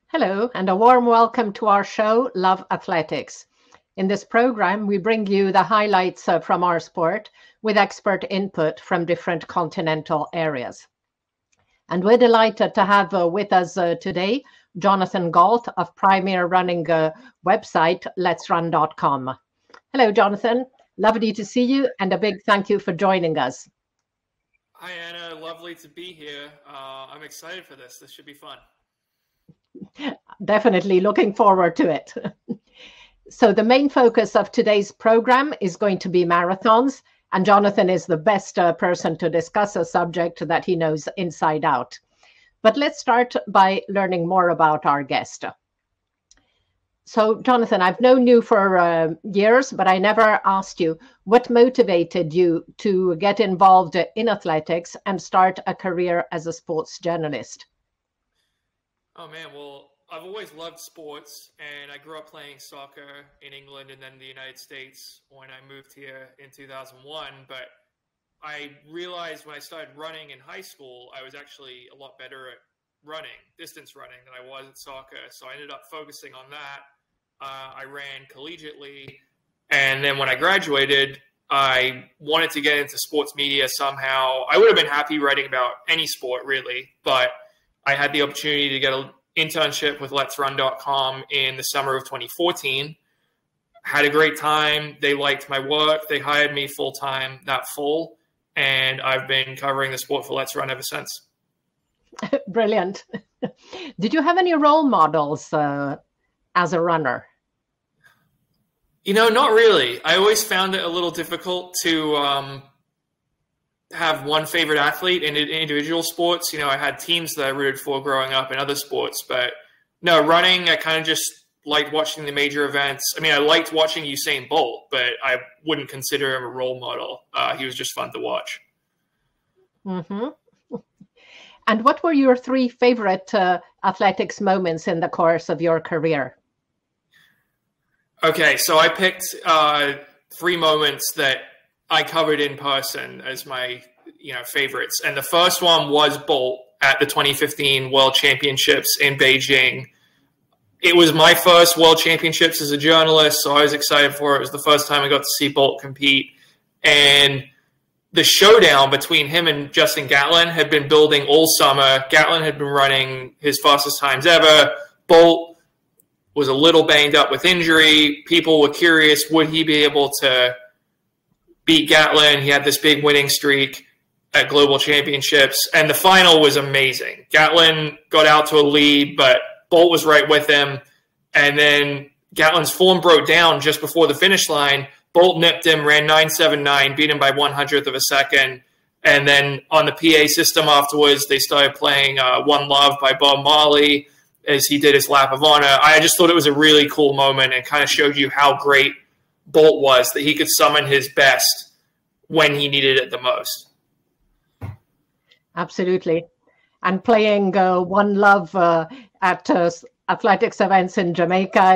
Hello, and a warm welcome to our show, Love Athletics. In this program, we bring you the highlights from our sport with expert input from different continental areas. And we're delighted to have with us today Jonathan Gault of premier running website, letsrun.com. Hello, Jonathan. Lovely to see you, and a big thank you for joining us. Hi, Anna. Lovely to be here. I'm excited for this. This should be fun. Definitely looking forward to it. So the main focus of today's program is going to be marathons, and Jonathan is the best person to discuss a subject that he knows inside out. But let's start by learning more about our guest. So Jonathan, I've known you for years, but I never asked you what motivated you to get involved in athletics and start a career as a sports journalist. Oh man, well, I've always loved sports, and I grew up playing soccer in England and then the United States when I moved here in 2001. But I realized when I started running in high school, I was actually a lot better at running, distance running, than I was at soccer. So I ended up focusing on that. I ran collegiately, and then when I graduated, I wanted to get into sports media somehow. I would have been happy writing about any sport, really, but I had the opportunity to get an internship with letsrun.com in the summer of 2014. Had a great time. They liked my work. They hired me full-time that fall, and I've been covering the sport for Let's Run ever since. Brilliant. Did you have any role models as a runner? You know, not really. I always found it a little difficult to have one favorite athlete in individual sports. You know, I had teams that I rooted for growing up in other sports, but no, running, I kind of just liked watching the major events. I mean, I liked watching Usain Bolt, but I wouldn't consider him a role model. He was just fun to watch. Mm-hmm. And what were your three favorite athletics moments in the course of your career? Okay, so I picked three moments that I covered in person as my favorites. And the first one was Bolt at the 2015 World Championships in Beijing. It was my first World Championships as a journalist, so I was excited for it. It was the first time I got to see Bolt compete. And the showdown between him and Justin Gatlin had been building all summer. Gatlin had been running his fastest times ever. Bolt was a little banged up with injury. People were curious, would he be able to beat Gatlin? He had this big winning streak at global championships, and the final was amazing. Gatlin got out to a lead, but Bolt was right with him, and then Gatlin's form broke down just before the finish line. Bolt nipped him, ran 9.79, beat him by 1/100th of a second, and then on the PA system afterwards, they started playing One Love by Bob Marley as he did his lap of honor. I just thought it was a really cool moment and kind of showed you how great Bolt was, that he could summon his best when he needed it the most. Absolutely. And playing One Love at athletics events in Jamaica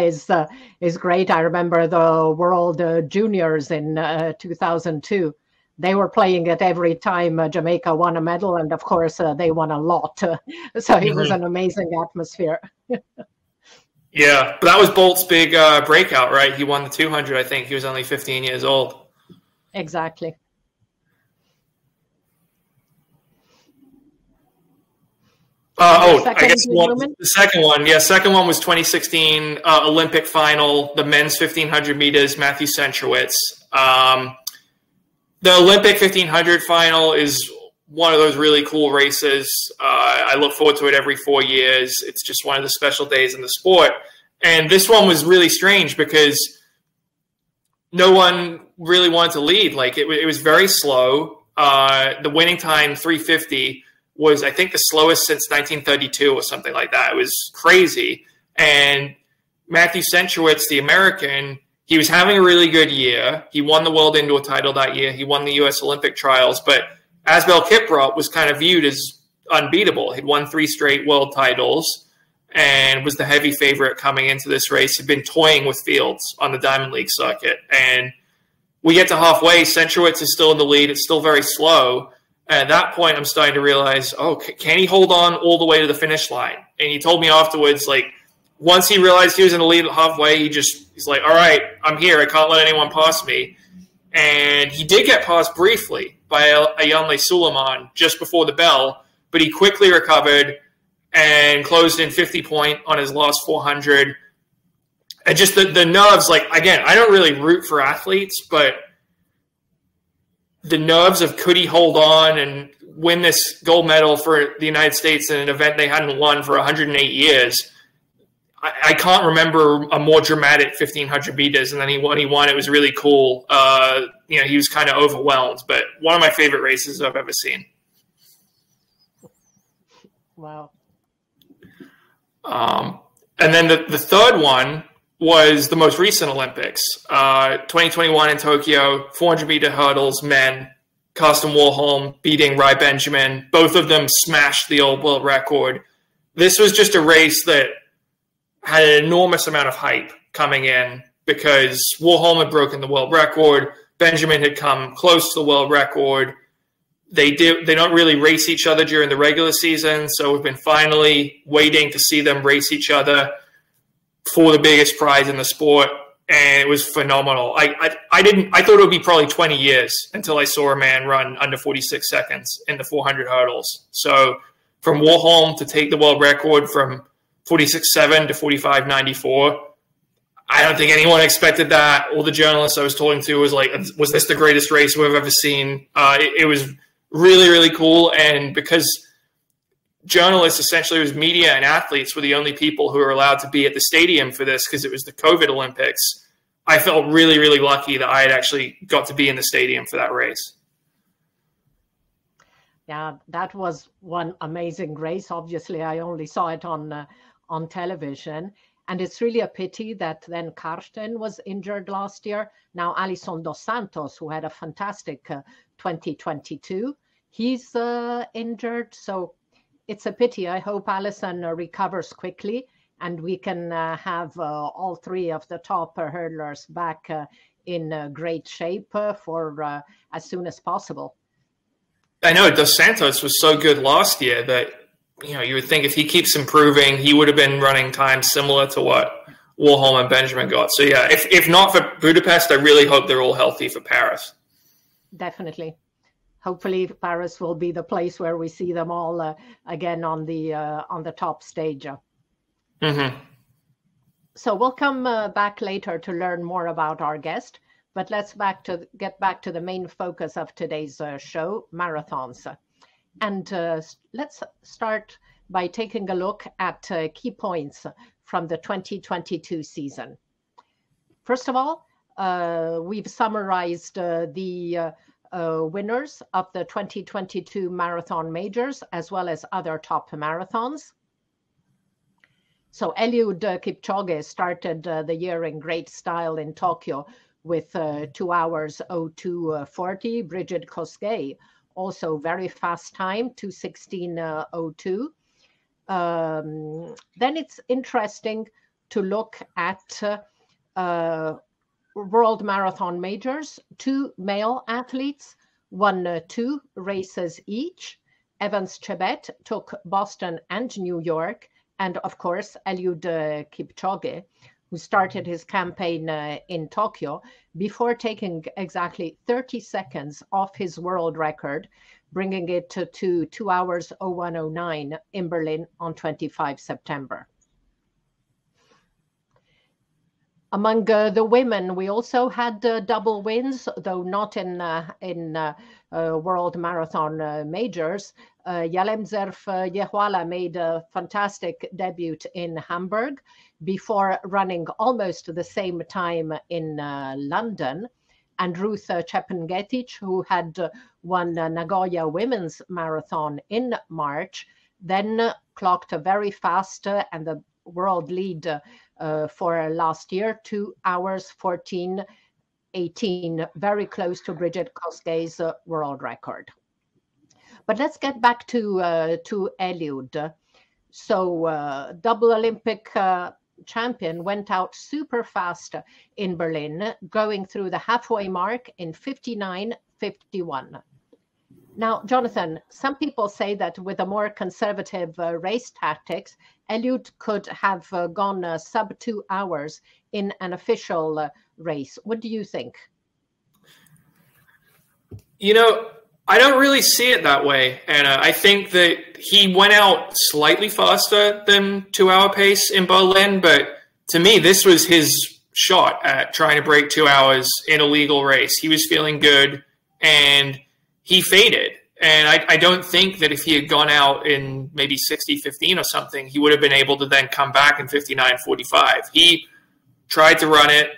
is great. I remember the World Juniors in 2002. They were playing it every time Jamaica won a medal, and of course they won a lot. So it was an amazing atmosphere. Yeah, but that was Bolt's big breakout, right? He won the 200, I think. He was only 15 years old. Exactly. I guess the second one. Yeah, second one was 2016 Olympic final, the men's 1,500 meters, Matthew Centrowitz. The Olympic 1,500 final is one of those really cool races. I look forward to it every 4 years. It's just one of the special days in the sport. And this one was really strange because no one really wanted to lead. Like it was very slow. The winning time, 3:50, was I think the slowest since 1932 or something like that. It was crazy. And Matthew Centrowitz, the American, he was having a really good year. He won the world indoor title that year. He won the U.S. Olympic trials. But Asbel Kiprot was kind of viewed as unbeatable. He'd won 3 straight world titles and was the heavy favorite coming into this race. He'd been toying with Fields on the Diamond League circuit. And we get to halfway. Centrowitz is still in the lead. It's still very slow. And at that point, I'm starting to realize, oh, can he hold on all the way to the finish line? And he told me afterwards, like, once he realized he was in the lead halfway, he's like, all right, I'm here. I can't let anyone pass me. And he did get passed briefly by Ayanle Suleiman just before the bell, but he quickly recovered and closed in 50 point on his last 400. And just the nerves, like, again, I don't really root for athletes, but the nerves of could he hold on and win this gold medal for the United States in an event they hadn't won for 108 years. I can't remember a more dramatic 1,500 meters, and then when he won, it was really cool. He was kind of overwhelmed, but one of my favorite races I've ever seen. Wow. And then the third one was the most recent Olympics, 2021 in Tokyo, 400-meter hurdles, men. Carsten Warholm beating Rai Benjamin. Both of them smashed the old world record. This was just a race that had an enormous amount of hype coming in because Warholm had broken the world record. Benjamin had come close to the world record. They don't really race each other during the regular season, so we've been finally waiting to see them race each other for the biggest prize in the sport, and it was phenomenal. I thought it would be probably 20 years until I saw a man run under 46 seconds in the 400 hurdles. So from Warholm to take the world record from 46.7 to 45.94, I don't think anyone expected that. All the journalists I was talking to was like, was this the greatest race we've ever seen? It was really, really cool. And because journalists, essentially it was media and athletes, were the only people who were allowed to be at the stadium for this because it was the COVID Olympics, I felt really, really lucky that I had actually got to be in the stadium for that race. Yeah, that was one amazing race. Obviously, I only saw it on television. And it's really a pity that then Carsten was injured last year. Now, Alison Dos Santos, who had a fantastic 2022, he's injured. So it's a pity. I hope Alison recovers quickly and we can have all three of the top hurdlers back in great shape for as soon as possible. I know Dos Santos was so good last year that, you would think if he keeps improving, he would have been running times similar to what Warholm and Benjamin got. So, yeah, if not for Budapest, I really hope they're all healthy for Paris. Definitely. Hopefully, Paris will be the place where we see them all again on the top stage. Mm-hmm. So we'll come back later to learn more about our guest. But let's get back to the main focus of today's show, marathons. And let's start by taking a look at key points from the 2022 season. First of all, we've summarized the winners of the 2022 marathon majors, as well as other top marathons. So Eliud Kipchoge started the year in great style in Tokyo with 2 hours 02:40. Brigid Kosgei, also very fast time, 2:16:02. Then it's interesting to look at World Marathon Majors. 2 male athletes won 2 races each. Evans Chebet took Boston and New York. And of course, Eliud Kipchoge, who started his campaign in Tokyo before taking exactly 30 seconds off his world record, bringing it to 2 hours 01:09 in Berlin on 25 September. Among the women, we also had double wins, though not in World Marathon Majors. Yalemzerf Yehuala made a fantastic debut in Hamburg before running almost the same time in London. And Ruth Chepengetich, who had won Nagoya Women's Marathon in March, then clocked a very fast and the world lead for last year, 2 hours 14:18, very close to Brigid Kosgei's world record. But let's get back to Eliud. So double Olympic champion went out super fast in Berlin, going through the halfway mark in 59:51. Now, Jonathan, some people say that with a more conservative race tactics, Eliud could have gone sub 2 hours in an official race. What do you think? You know, I don't really see it that way, Anna. I think that he went out slightly faster than 2-hour pace in Berlin, but to me, this was his shot at trying to break 2 hours in a legal race. He was feeling good, and he faded. And I don't think that if he had gone out in maybe 60-15 or something, he would have been able to then come back in 59-45. He tried to run it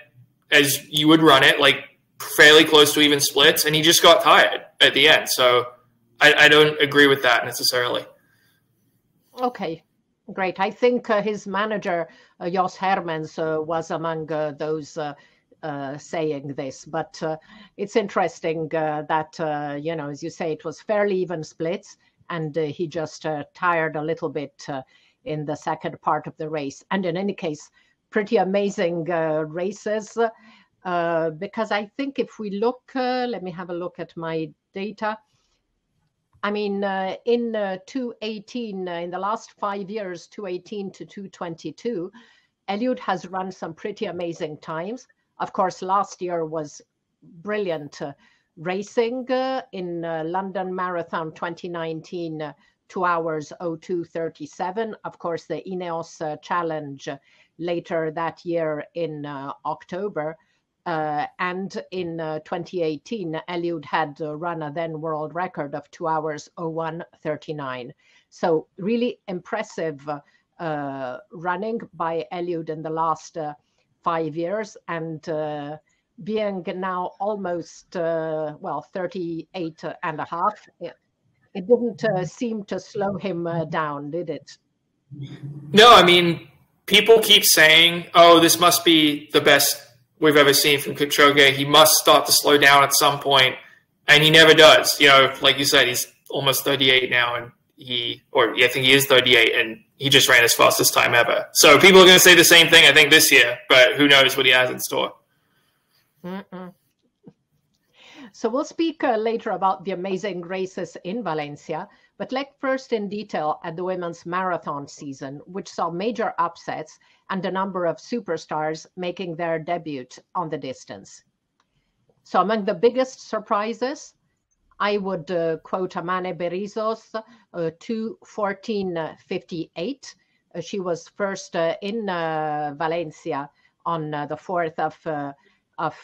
as you would run it, like fairly close to even splits, and he just got tired at the end. So I don't agree with that necessarily. Okay, great. I think his manager, Jos Hermans, was among those saying this, but it's interesting that, you know, as you say, it was fairly even splits, and he just tired a little bit in the second part of the race. And in any case, pretty amazing races. Because I think if we look, let me have a look at my data. I mean, in 218, in the last 5 years, 218 to 222, Eliud has run some pretty amazing times. Of course, last year was brilliant racing in London Marathon 2019, 2 hours 02:37. Of course, the Ineos Challenge later that year in October. And in 2018, Eliud had run a then world record of 2 hours 01:39. So really impressive running by Eliud in the last 5 years, and being now almost, 38 and a half, it didn't seem to slow him down, did it? No, I mean, people keep saying, oh, this must be the best we've ever seen from Kipchoge. He must start to slow down at some point, and he never does. You know, like you said, he's almost 38 now, and I think he is 38, and he just ran his fastest time ever. So people are going to say the same thing, I think, this year, but who knows what he has in store. So we'll speak later about the amazing races in Valencia, but look first in detail at the women's marathon season, which saw major upsets and a number of superstars making their debut on the distance. So among the biggest surprises, I would quote Amane Berizos, 2:14:58. She was first in Valencia on the 4th of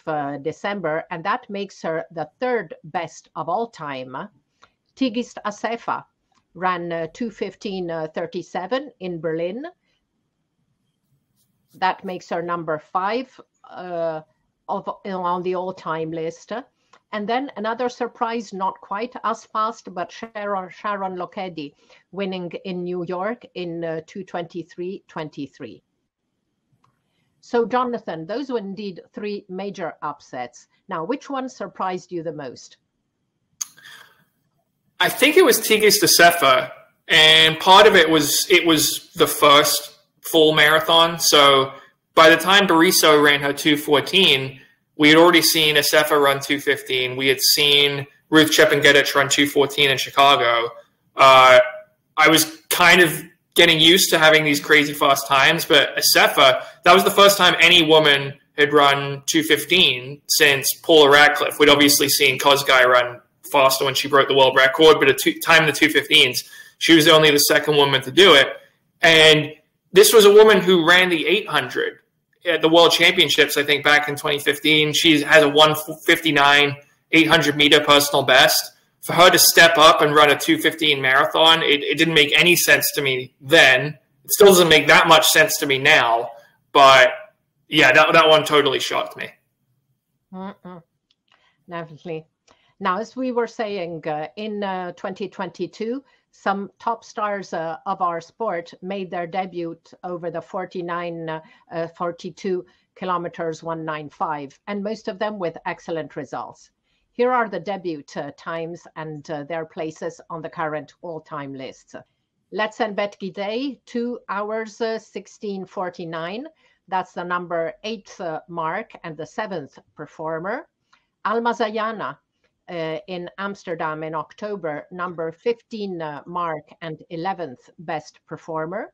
December, and that makes her the third best of all time. Tigist Assefa ran 2:15:37 in Berlin. That makes her number 5 on the all-time list. And then another surprise, not quite as fast, but Sharon Lokedi winning in New York in 2:23:23. So, Jonathan, those were indeed 3 major upsets. Now, which one surprised you the most? I think it was Tigist Assefa, and part of it was the first full marathon. So by the time Berizzo ran her 2:14, we had already seen Assefa run 2:15. We had seen Ruth Chepngetich run 2:14 in Chicago. I was kind of getting used to having these crazy fast times, but Assefa, that was the first time any woman had run 2:15 since Paula Radcliffe. We'd obviously seen Kosgei run faster when she broke the world record, but time in the 2:15s, she was only the second woman to do it. And this was a woman who ran the 800 at the World Championships, I think, back in 2015. She has a 1:59 800-meter personal best. For her to step up and run a 2:15 marathon, it didn't make any sense to me then. It still doesn't make that much sense to me now. But, yeah, that one totally shocked me. Definitely. Now, as we were saying, in 2022, some top stars of our sport made their debut over the 42 kilometers 195, and most of them with excellent results. Here are the debut times and their places on the current all-time list. Letzenbet Gidey, 2 hours 16:49. That's the number 8th mark and the 7th performer. Alma Zayana, in Amsterdam in October, number 15 mark and 11th best performer.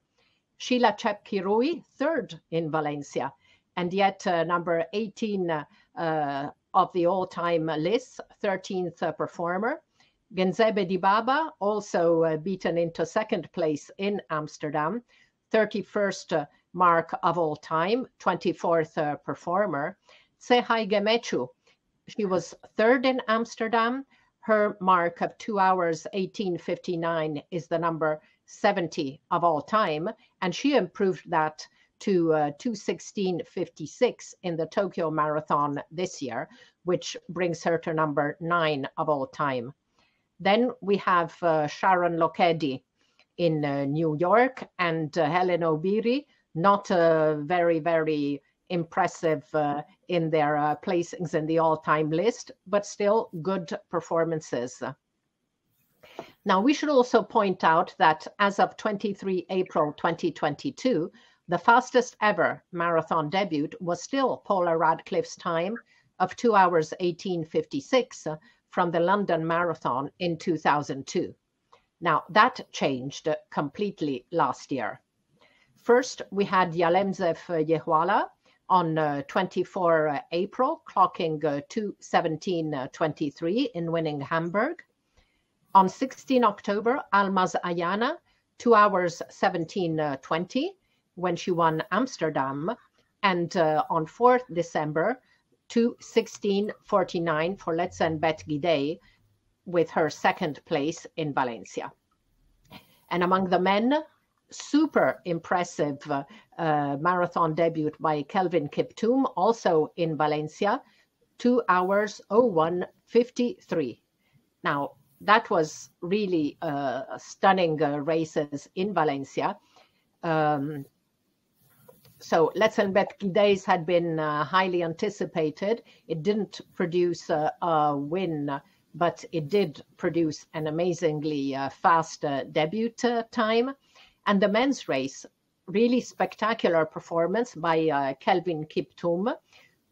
Sheila Chepkirui, third in Valencia, and yet number 18 of the all-time list, 13th performer. Genzebe Dibaba, also beaten into second place in Amsterdam, 31st mark of all time, 24th performer. Tsehai Gemechu, she was third in Amsterdam. Her mark of 2 hours 18:59 is the number 70 of all time, and she improved that to 2:16:56 in the Tokyo Marathon this year, which brings her to number 9 of all time. Then we have Sharon Lokedi in New York, and Helen Obiri, not very, very impressive in their placings in the all-time list, but still good performances. Now, we should also point out that as of 23 April 2022, the fastest ever marathon debut was still Paula Radcliffe's time of 2 hours 18:56 from the London Marathon in 2002. Now, that changed completely last year. First, we had Yalemzev Yehuala on 24 April, clocking 2:17:23 in winning Hamburg. On 16 October, Almaz Ayana, 2 hours 17:20 when she won Amsterdam. And on 4th December, 2:16:49 for Letzenbet Gidey with her second place in Valencia. And among the men, super impressive marathon debut by Kelvin Kiptoum, also in Valencia, 2 hours 01:53. Now, that was really stunning races in Valencia. So Letzenbet Gidey's had been highly anticipated. It didn't produce a win, but it did produce an amazingly fast debut time. And the men's race, really spectacular performance by Kelvin Kiptoum,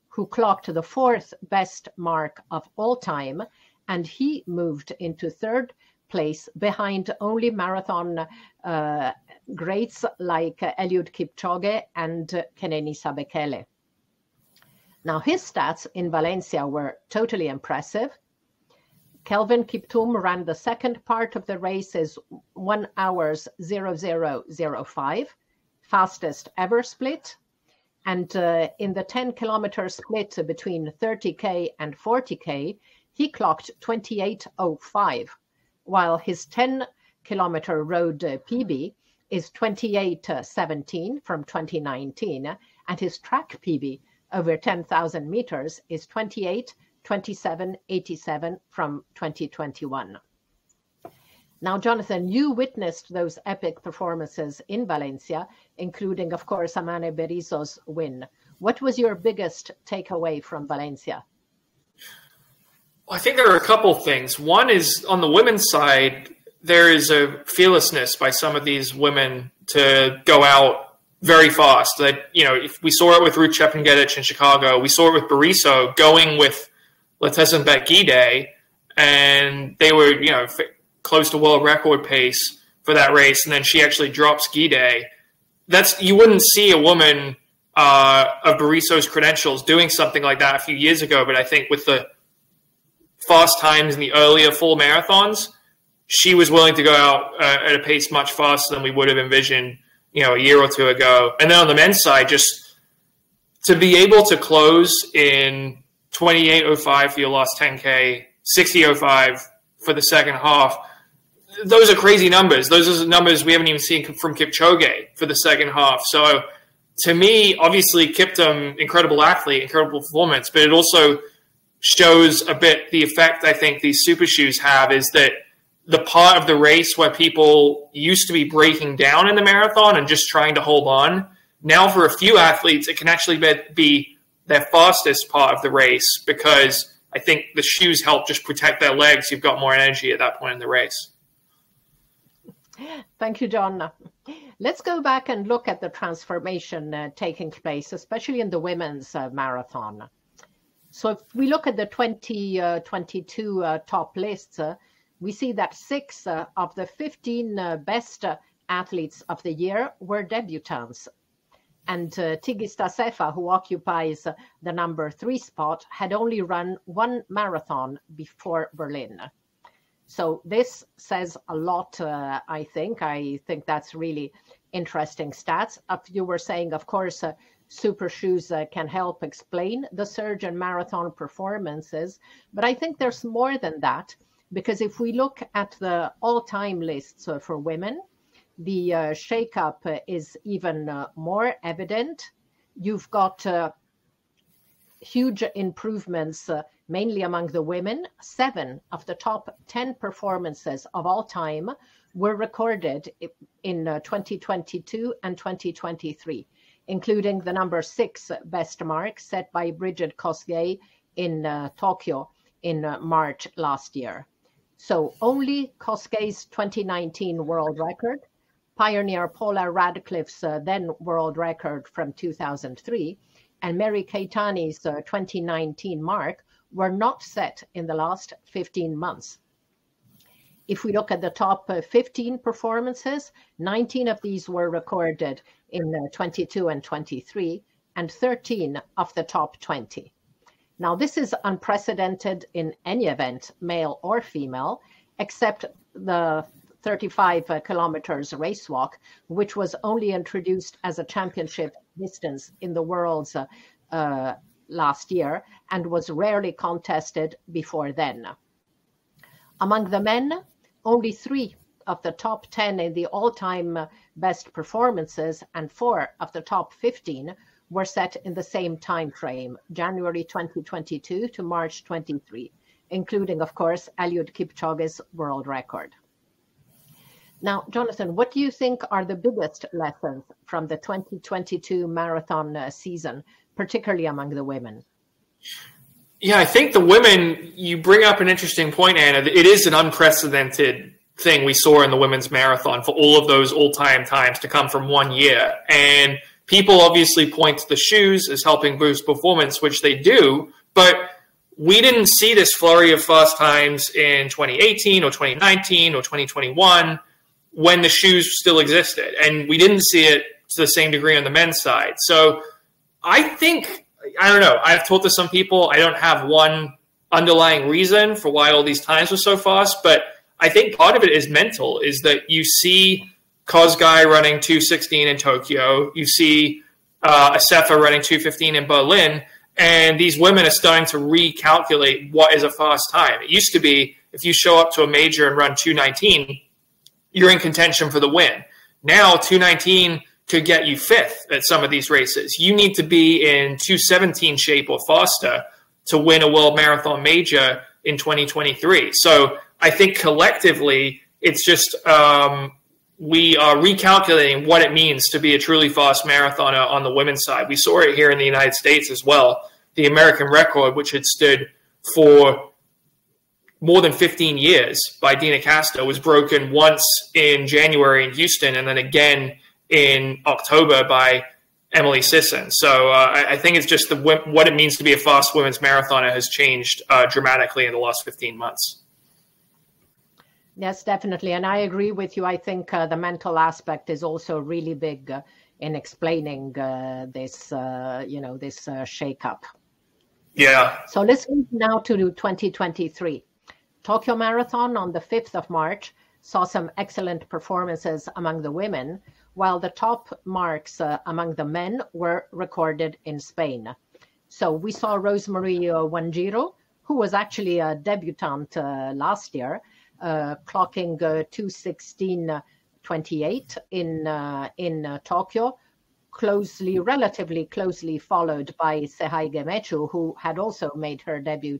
who clocked the 4th best mark of all time, and he moved into 3rd place behind only marathon greats like Eliud Kipchoge and Kenenisa Bekele. Now, his stats in Valencia were totally impressive. Kelvin Kiptoum ran the second part of the race is 1 hours 00:05, fastest ever split. And in the 10-kilometer split between 30K and 40K, he clocked 28:05, while his 10-kilometer road PB is 28:17 from 2019, and his track PB over 10,000 meters is 28:27:87 from 2021. Now, Jonathan, you witnessed those epic performances in Valencia, including, of course, Amane Berizzo's win. What was your biggest takeaway from Valencia? Well, I think there are a couple things. One is on the women's side, there is a fearlessness by some of these women to go out very fast. That, you know, if we saw it with Ruth Chepngetich in Chicago, we saw it with Berizzo going with Letzenbet Gidey, and they were, you know, close to world record pace for that race, and then she actually drops Gidey. You wouldn't see a woman of Berizzo's credentials doing something like that a few years ago, but I think with the fast times in the earlier full marathons, she was willing to go out at a pace much faster than we would have envisioned, you know, a year or two ago. And then on the men's side, just to be able to close in 28:05 for your last 10K, 60:05 for the second half, those are crazy numbers. Those are numbers we haven't even seen from Kipchoge for the second half. So to me, obviously, Kiptoum, incredible athlete, incredible performance, but it also shows a bit the effect I think these super shoes have, is that the part of the race where people used to be breaking down in the marathon and just trying to hold on, now for a few athletes, it can actually be their fastest part of the race, because I think the shoes help just protect their legs. You've got more energy at that point in the race. Thank you, John. Let's go back and look at the transformation taking place, especially in the women's marathon. So if we look at the 2022 top lists, we see that 6 of the 15 best athletes of the year were debutants. And Tigista Sefa, who occupies the number 3 spot, had only run 1 marathon before Berlin. So this says a lot, I think. I think that's really interesting stats. You were saying, of course, super shoes can help explain the surge in marathon performances. But I think there's more than that, because if we look at the all-time lists for women, the shakeup is even more evident. You've got huge improvements, mainly among the women. 7 of the top 10 performances of all time were recorded in 2022 and 2023, including the number 6 best mark set by Brigitte Kosgei in Tokyo in March last year. So only Kosgei's 2019 world record, pioneer Paula Radcliffe's then world record from 2003, and Mary Keitany's 2019 mark were not set in the last 15 months. If we look at the top 15 performances, 19 of these were recorded in 22 and 23, and 13 of the top 20. Now, this is unprecedented in any event, male or female, except the 35 kilometers race walk, which was only introduced as a championship distance in the Worlds last year and was rarely contested before then. Among the men, only 3 of the top 10 in the all-time best performances and 4 of the top 15 were set in the same time frame, January 2022 to March 23, including, of course, Eliud Kipchoge's world record. Now, Jonathan, what do you think are the biggest lessons from the 2022 marathon season, particularly among the women? Yeah, I think the women, you bring up an interesting point, Anna. It is an unprecedented thing we saw in the women's marathon for all of those all-time times to come from one year. And people obviously point to the shoes as helping boost performance, which they do, but we didn't see this flurry of fast times in 2018 or 2019 or 2021 when the shoes still existed. And we didn't see it to the same degree on the men's side. So I think, I don't know, I've told to some people I don't have one underlying reason for why all these times were so fast, but I think part of it is mental, is that you see Kosgei running 2:16 in Tokyo, you see Asefa running 2:15 in Berlin, and these women are starting to recalculate what is a fast time. It used to be if you show up to a major and run 2:19, you're in contention for the win. Now 2:19 could get you 5th at some of these races. You need to be in 2:17 shape or faster to win a world marathon major in 2023. So I think collectively, it's just we are recalculating what it means to be a truly fast marathoner on the women's side. We saw it here in the United States as well. The American record, which had stood for more than 15 years by Dina Castro, was broken once in January in Houston and then again in October by Emily Sisson. So I think it's just what it means to be a fast women's marathoner has changed dramatically in the last 15 months. Yes, definitely. And I agree with you. I think the mental aspect is also really big in explaining this, this shakeup. Yeah. So let's move now to 2023. Tokyo Marathon on the 5th of March saw some excellent performances among the women, while the top marks among the men were recorded in Spain. So we saw Rosemary Wanjiru, who was actually a debutante last year, clocking 2:16:28 in Tokyo, relatively closely followed by Sehai Gemechu, who had also made her debut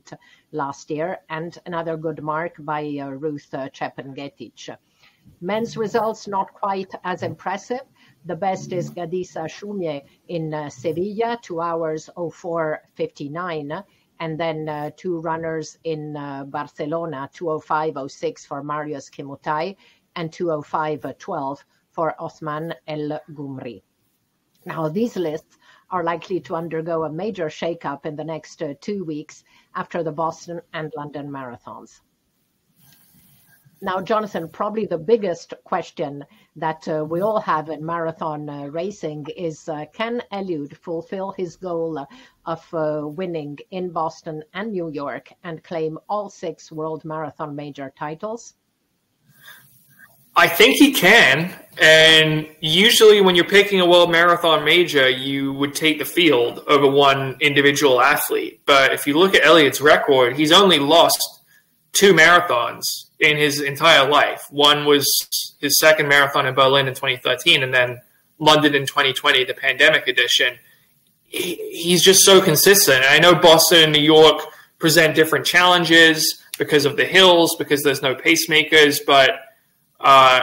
last year, and another good mark by Ruth Chepngetich. Men's results not quite as impressive. The best is Gadisa Shumye in Sevilla, 2 hours 04:59. And then 2 runners in Barcelona, 2:05:06 for Marius Kimutai and 2:05:12 for Osman El Gumri. Now, these lists are likely to undergo a major shakeup in the next 2 weeks after the Boston and London marathons. Now, Jonathan, probably the biggest question that we all have in marathon racing is, can Eliud fulfill his goal of winning in Boston and New York and claim all 6 World Marathon Major titles? I think he can. And usually when you're picking a World Marathon Major, you would take the field over one individual athlete. But if you look at Eliud's record, he's only lost 2 marathons in his entire life. One was his second marathon in Berlin in 2013, and then London in 2020, the pandemic edition. He's just so consistent. And I know Boston and New York present different challenges because of the hills, because there's no pacemakers, but I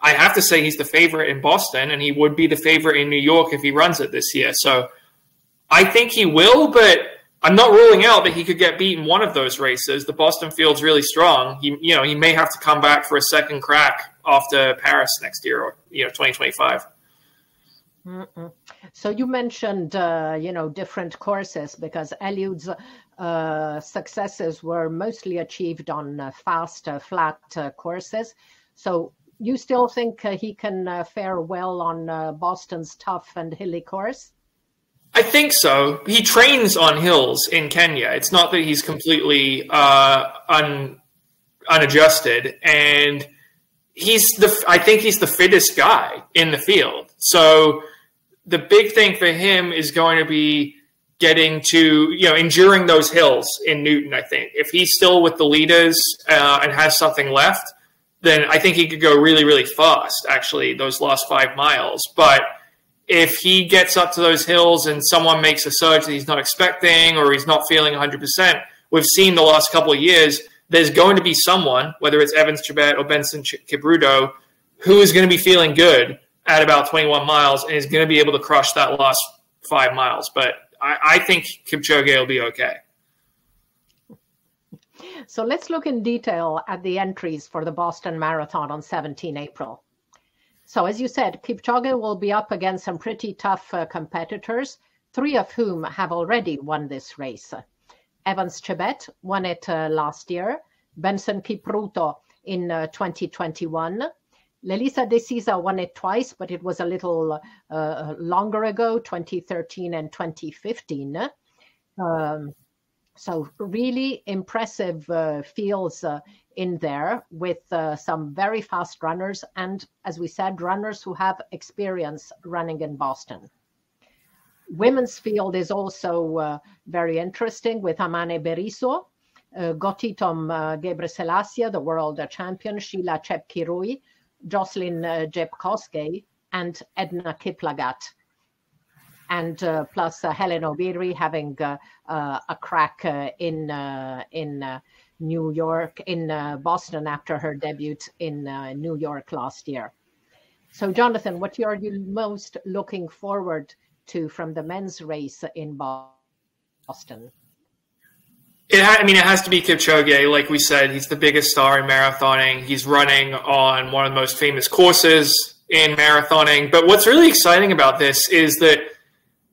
have to say he's the favorite in Boston, and he would be the favorite in New York if he runs it this year. So I think he will, but I'm not ruling out that he could get beat in one of those races. The Boston field's really strong. He may have to come back for a second crack after Paris next year, or 2025. So you mentioned different courses, because Eliud's successes were mostly achieved on fast, flat courses. So you still think he can fare well on Boston's tough and hilly course? I think so. He trains on hills in Kenya. It's not that he's completely unadjusted, and I think he's the fittest guy in the field. So the big thing for him is going to be getting to, enduring those hills in Newton, I think. If he's still with the leaders and has something left, then I think he could go really, really fast, actually, those last 5 miles. But if he gets up to those hills and someone makes a surge that he's not expecting, or he's not feeling 100%, we've seen the last couple of years, there's going to be someone, whether it's Evans Chebet or Benson Kipruto, who is going to be feeling good at about 21 miles and is going to be able to crush that last 5 miles. But I think Kipchoge will be okay. So let's look in detail at the entries for the Boston Marathon on 17 April. So as you said, Kipchoge will be up against some pretty tough competitors, 3 of whom have already won this race. Evans Chebet won it last year, Benson Kipruto in 2021. Lelisa Desisa won it twice, but it was a little longer ago, 2013 and 2015. So really impressive fields in there, with some very fast runners and, as we said, runners who have experience running in Boston. Women's field is also very interesting, with Amane Beriso, Gotitom Gebreselassie, the world champion, Sheila Chepkirui, Jocelyn Jepkoski, and Edna Kiplagat. And plus Helen Obiri having a crack in New York, in Boston, after her debut in New York last year. So, Jonathan, what are you most looking forward to from the men's race in Boston? It has to be Kipchoge. Like we said, he's the biggest star in marathoning. He's running on one of the most famous courses in marathoning. But what's really exciting about this is that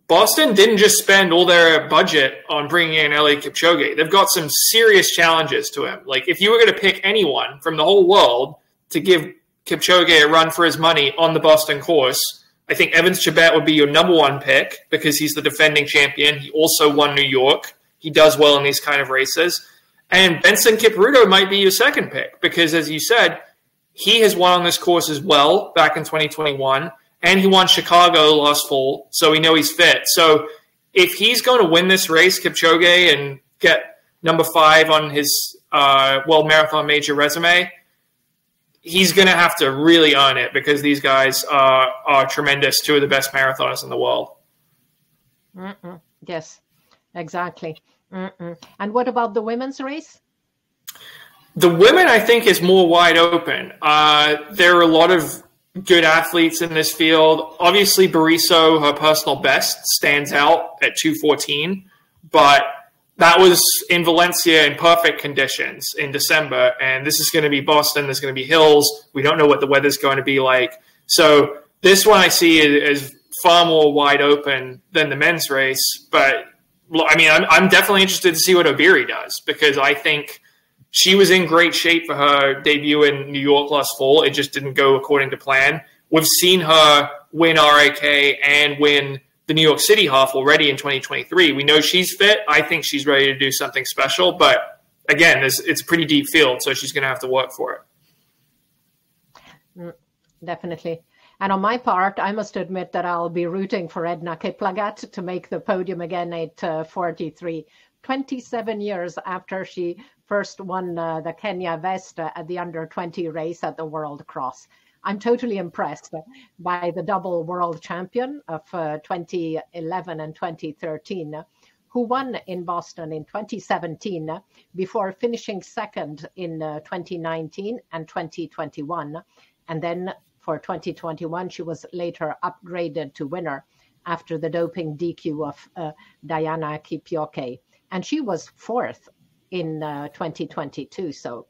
Boston didn't just spend all their budget on bringing in Eliud Kipchoge. They've got some serious challenges to him. Like, if you were going to pick anyone from the whole world to give Kipchoge a run for his money on the Boston course, I think Evans Chebet would be your number 1 pick, because he's the defending champion. He also won New York. He does well in these kind of races. And Benson Kipruto might be your second pick, because, as you said, he has won on this course as well back in 2021. And he won Chicago last fall, so we know he's fit. So if he's going to win this race, Kipchoge, and get number 5 on his World Marathon Major resume, he's going to have to really earn it, because these guys are tremendous, 2 of the best marathoners in the world. Yes, exactly. And what about the women's race? The women, I think, is more wide open. There are a lot of good athletes in this field. Obviously, Beriso, her personal best, stands out at 2:14, but that was in Valencia in perfect conditions in December, and this is going to be Boston. There's going to be hills. We don't know what the weather's going to be like. So this one I see as far more wide open than the men's race. But I mean, I'm definitely interested to see what Obiri does, because I think she was in great shape for her debut in New York last fall. It just didn't go according to plan. We've seen her win RAK and win the New York City half already in 2023. We know she's fit. I think she's ready to do something special. But again, it's a pretty deep field, so she's going to have to work for it. Definitely. And on my part, I must admit that I'll be rooting for Edna Kiplagat to make the podium again at 43. 27 years after she first won the Kenya Vest at the under-20 race at the World Cross. I'm totally impressed by the double world champion of 2011 and 2013, who won in Boston in 2017 before finishing second in 2019 and 2021. And then for 2021, she was later upgraded to winner after the doping DQ of Diana Kipchoge. And she was fourth in 2022. So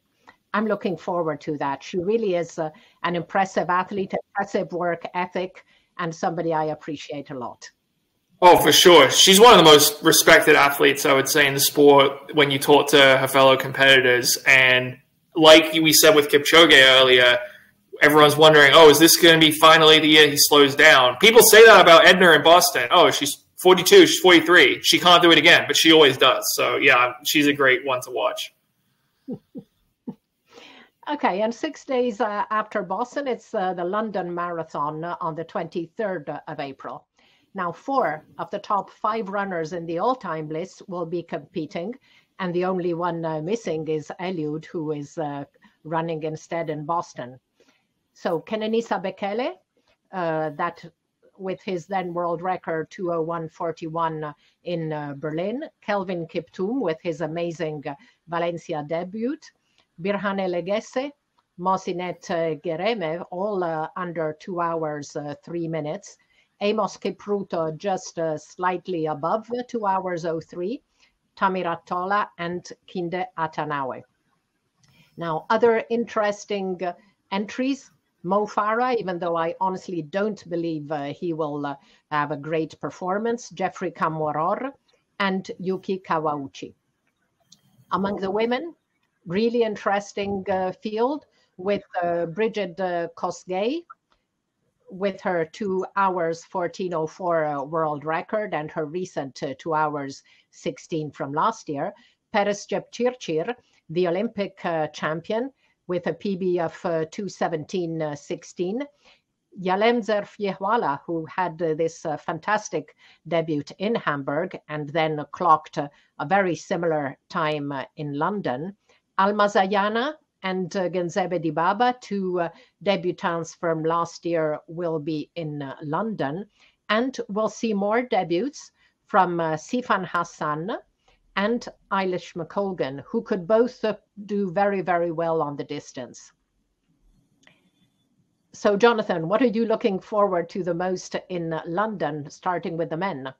I'm looking forward to that. She really is an impressive athlete, impressive work ethic, and somebody I appreciate a lot. Oh, for sure. She's one of the most respected athletes, I would say, in the sport when you talk to her fellow competitors. And like we said with Kipchoge earlier, everyone's wondering, oh, is this going to be finally the year he slows down? People say that about Edna in Boston. Oh, she's 42, she's 43. She can't do it again, but she always does. So, yeah, she's a great one to watch. Okay, and 6 days after Boston, it's the London Marathon on the 23rd of April. Now, 4 of the top 5 runners in the all-time list will be competing, and the only one missing is Eliud, who is running instead in Boston. So Kenenisa Bekele, that with his then world record 2:01:41 in Berlin, Kelvin Kiptum with his amazing Valencia debut, Birhane Legesse, Mosinet Gereme, all under 2 hours, 3 minutes. Amos Kipruto just slightly above 2 hours 03, Tamira Tola and Kinde Atanawe. Now, other interesting entries, Mo Farah, even though I honestly don't believe he will have a great performance, Jeffrey Kamworor, and Yuki Kawauchi. Among the women, really interesting field with Bridget Kosgei with her 2 hours 14:04 world record and her recent 2 hours 16 from last year. Peres Jepchirchir, the Olympic champion, with a PB of 2:17:16. Yalem Zerfiehwala, who had this fantastic debut in Hamburg and then clocked a very similar time in London. Alma Zayana and Genzebe Dibaba, 2 debutants from last year, will be in London. And we'll see more debuts from Sifan Hassan and Eilish McColgan, who could both do very, very well on the distance. So, Jonathan, what are you looking forward to the most in London, starting with the men?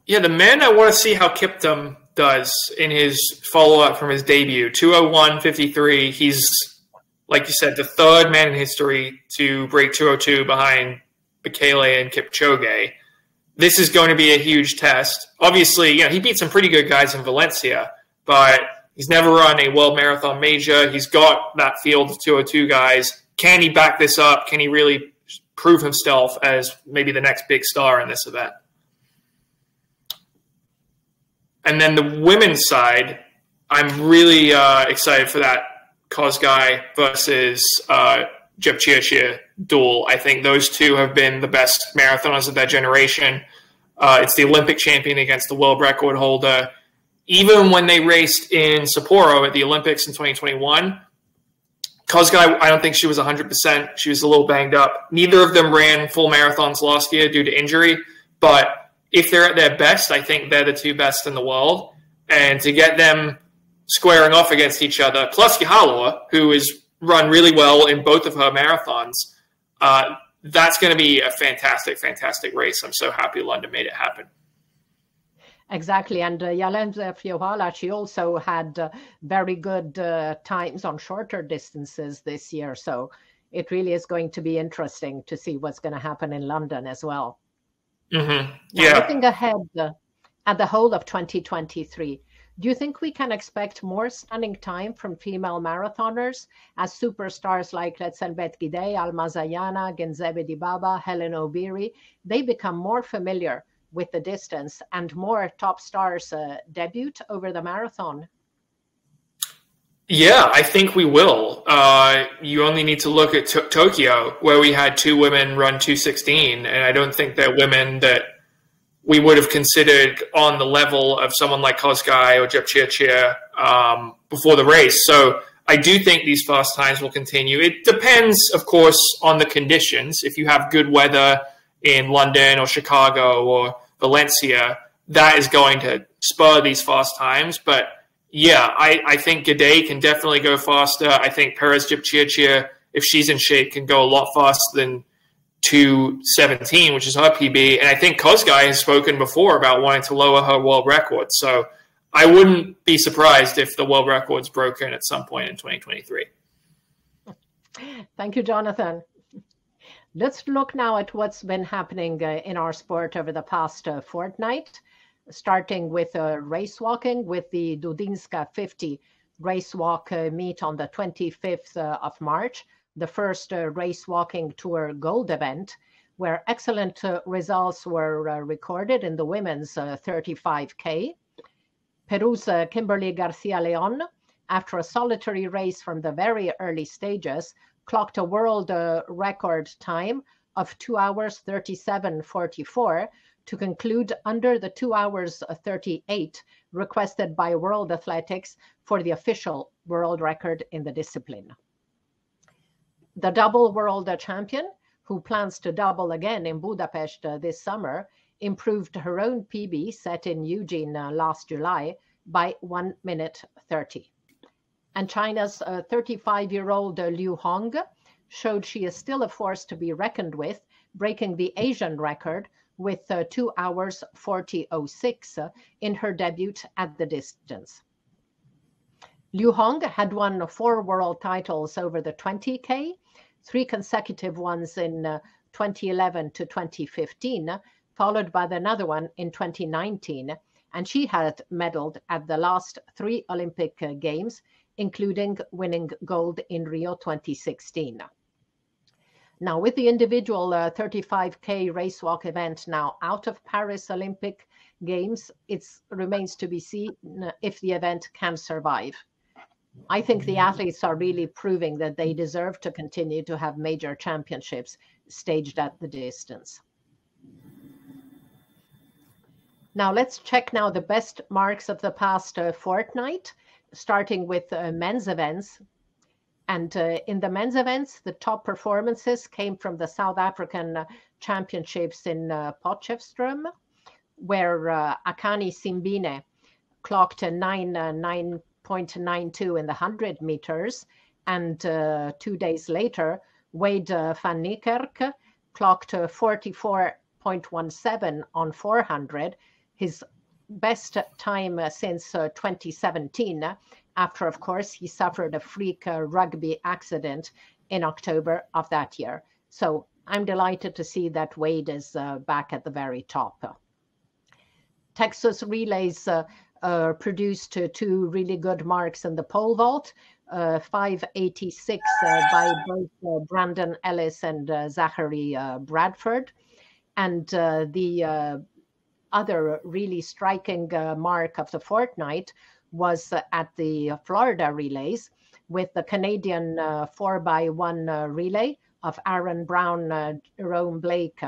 Yeah, the men, I want to see how Kiptum does in his follow-up from his debut. 2:01:53. He's, like you said, the 3rd man in history to break 2:02 behind Bekele and Kipchoge. This is going to be a huge test. Obviously, he beat some pretty good guys in Valencia, but he's never run a world marathon major. He's got that field of 2:02 guys. Can he back this up? Can he really prove himself as maybe the next big star in this event? And then the women's side, I'm really excited for that Kosgei versus Jepchirchir duel. I think those two have been the best marathoners of that generation. It's the Olympic champion against the world record holder. Even when they raced in Sapporo at the Olympics in 2021, Kosgei, I don't think she was 100%. She was a little banged up. Neither of them ran full marathons last year due to injury, but if they're at their best, I think they're the 2 best in the world. And to get them squaring off against each other, plus Gihalor, who has run really well in both of her marathons, that's going to be a fantastic, fantastic race. I'm so happy London made it happen. Exactly. And Yalem Zerfiehwala, she also had very good times on shorter distances this year. So it really is going to be interesting to see what's going to happen in London as well. Mm-hmm. Now, Yeah. looking ahead at the whole of 2023, do you think we can expect more stunning time from female marathoners as superstars like Letselbet Gidey, Alma Zayana, Genzebe Dibaba, Helen Obiri, they become more familiar with the distance and more top stars debut over the marathon? Yeah, I think we will. You only need to look at Tokyo, where we had two women run 2:16, and I don't think they're women that we would have considered on the level of someone like Kosgei or Jepchirchir before the race. So I do think these fast times will continue. It depends, of course, on the conditions. If you have good weather in London or Chicago or Valencia, that is going to spur these fast times. But yeah, I think Gidey can definitely go faster. I think Perez Jepchirchir, if she's in shape, can go a lot faster than 2:17, which is her PB. And I think Kosgei has spoken before about wanting to lower her world record. So I wouldn't be surprised if the world record's broken at some point in 2023. Thank you, Jonathan. Let's look now at what's been happening in our sport over the past fortnight, starting with race walking with the Dudinska 50 race walk meet on the 25th of March, the first race walking tour Gault event, where excellent results were recorded in the women's 35K. Peru's Kimberly Garcia Leon, after a solitary race from the very early stages, clocked a world record time of 2 hours 37:44 to conclude under the 2 hours 38 requested by World Athletics for the official world record in the discipline. The double world champion, who plans to double again in Budapest this summer, improved her own PB set in Eugene last July by 1 minute 30. And China's 35-year-old Liu Hong showed she is still a force to be reckoned with, breaking the Asian record with 2 hours 40:06 in her debut at the distance. Liu Hong had won 4 world titles over the 20K, 3 consecutive ones in 2011 to 2015, followed by another one in 2019, and she had medaled at the last 3 Olympic Games, including winning gold in Rio 2016. Now, with the individual 35K race walk event now out of Paris Olympic Games, it remains to be seen if the event can survive. I think the athletes are really proving that they deserve to continue to have major championships staged at the distance. Now let's check now the best marks of the past fortnight, starting with men's events. And in the men's events, the top performances came from the South African championships in Potchefstroom, where Akani Simbine clocked a 9.92 in the 100 meters. And 2 days later, Wade van Niekerk clocked 44.17 on 400, his best time since 2017, after, of course, he suffered a freak rugby accident in October of that year. So I'm delighted to see that Wade is back at the very top. Texas Relays produced 2 really good marks in the pole vault, 5:86 by both Brandon Ellis and Zachary Bradford. And the other really striking mark of the fortnight was at the Florida Relays with the Canadian 4x1 relay of Aaron Brown, Jerome Blake,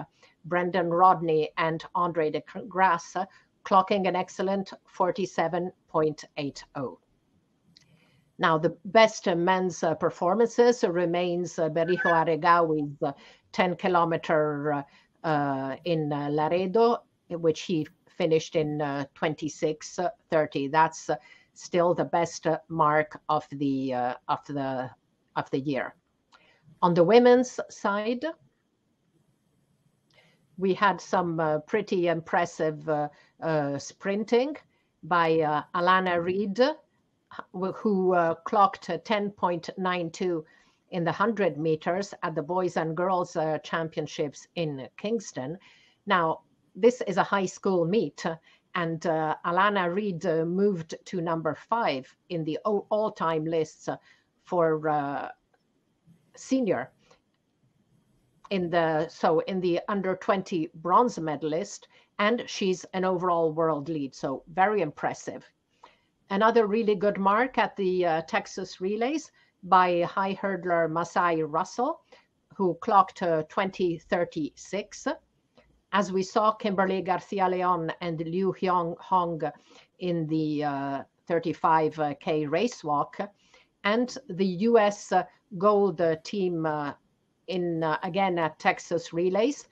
Brendan Rodney, and Andre de Grasse, clocking an excellent 47.80. Now, the best men's performances remains Berrijo Aregawi's 10-kilometer in Laredo, which he finished in 26:30. That's still the best mark of the year. On the women's side, we had some pretty impressive sprinting by Alana Reid, who clocked 10.92 in the 100 meters at the Boys and Girls Championships in Kingston. Now, this is a high school meet, and Alana Reid moved to number 5 in the all-time lists for senior. In the under 20 bronze medalist, and she's an overall world lead, so very impressive. Another really good mark at the Texas Relays by high hurdler Masai Russell, who clocked 20:36. As we saw, Kimberly Garcia Leon and Liu Hyung Hong in the 35K race walk, and the US Gault team again at Texas Relays